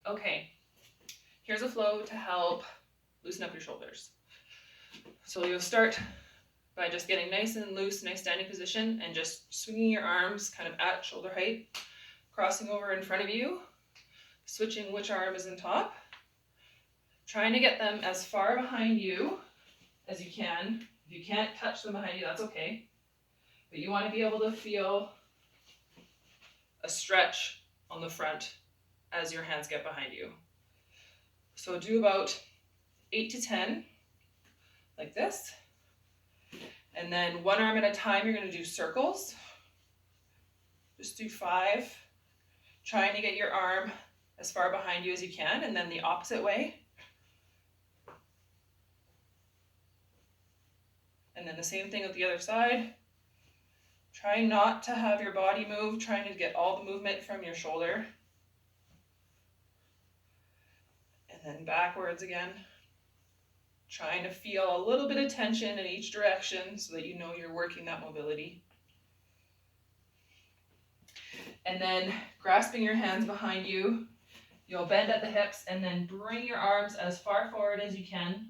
Okay, here's a flow to help loosen up your shoulders. So you'll start by just getting nice and loose, nice standing position, and just swinging your arms kind of at shoulder height, crossing over in front of you, switching which arm is in top, trying to get them as far behind you as you can. If you can't touch them behind you, that's okay. But you want to be able to feel a stretch on the front as your hands get behind you. So do about 8 to 10, like this. And then one arm at a time, you're going to do circles. Just do 5, trying to get your arm as far behind you as you can, and then the opposite way. And then the same thing with the other side. Try not to have your body move, trying to get all the movement from your shoulder. And then backwards again. Trying to feel a little bit of tension in each direction so that you know you're working that mobility. And then grasping your hands behind you, you'll bend at the hips and then bring your arms as far forward as you can,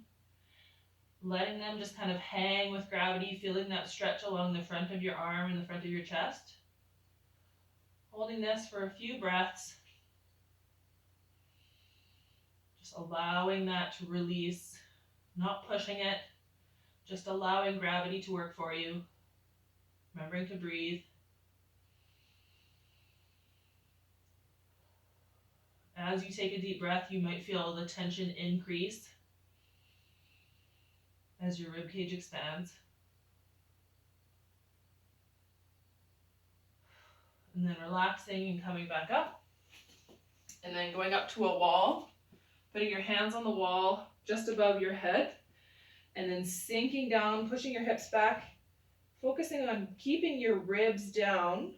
letting them just kind of hang with gravity, feeling that stretch along the front of your arm and the front of your chest. Holding this for a few breaths. Just allowing that to release, not pushing it, just allowing gravity to work for you. Remembering to breathe. As you take a deep breath, you might feel the tension increase as your ribcage expands. And then relaxing and coming back up. And then going up to a wall, putting your hands on the wall just above your head, and then sinking down, pushing your hips back, focusing on keeping your ribs down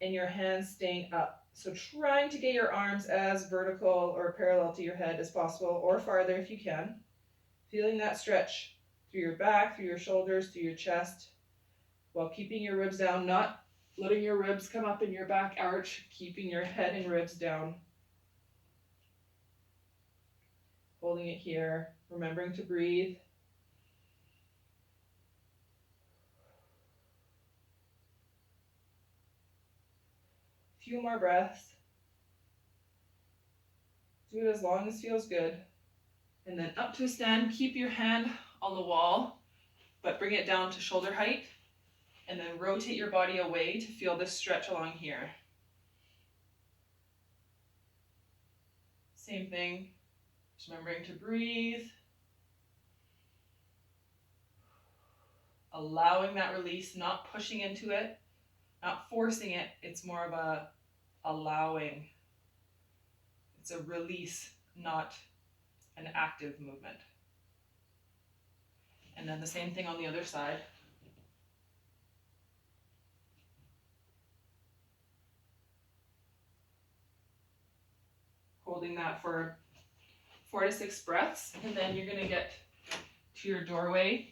and your hands staying up. So trying to get your arms as vertical or parallel to your head as possible, or farther if you can. Feeling that stretch through your back, through your shoulders, through your chest, while keeping your ribs down, not letting your ribs come up in your back arch, keeping your head and ribs down. Holding it here, remembering to breathe. Few more breaths. Do it as long as feels good. And then up to a stand, keep your hand on the wall, but bring it down to shoulder height. And then rotate your body away to feel this stretch along here. Same thing, just remembering to breathe. Allowing that release, not pushing into it, not forcing it. It's more of a allowing. It's a release, not an active movement. And then the same thing on the other side. Holding that for 4 to 6 breaths, and then you're going to get to your doorway.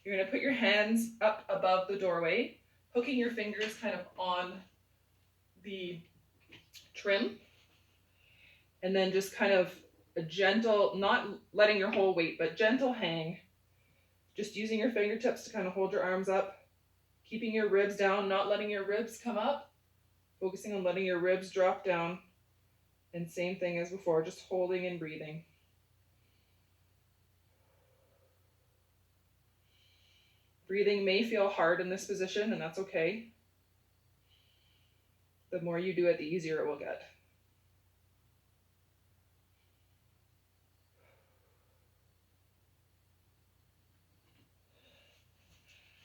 You're going to put your hands up above the doorway, hooking your fingers kind of on the trim, and then just kind of a gentle, not letting your whole weight, but gentle hang, just using your fingertips to kind of hold your arms up, keeping your ribs down, not letting your ribs come up, focusing on letting your ribs drop down, and same thing as before, just holding and breathing. Breathing may feel hard in this position, and that's okay. The more you do it, the easier it will get.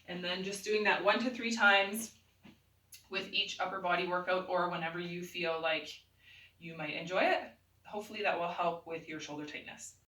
And then just doing that 1 to 3 times with each upper body workout, or whenever you feel like you might enjoy it. Hopefully that will help with your shoulder tightness.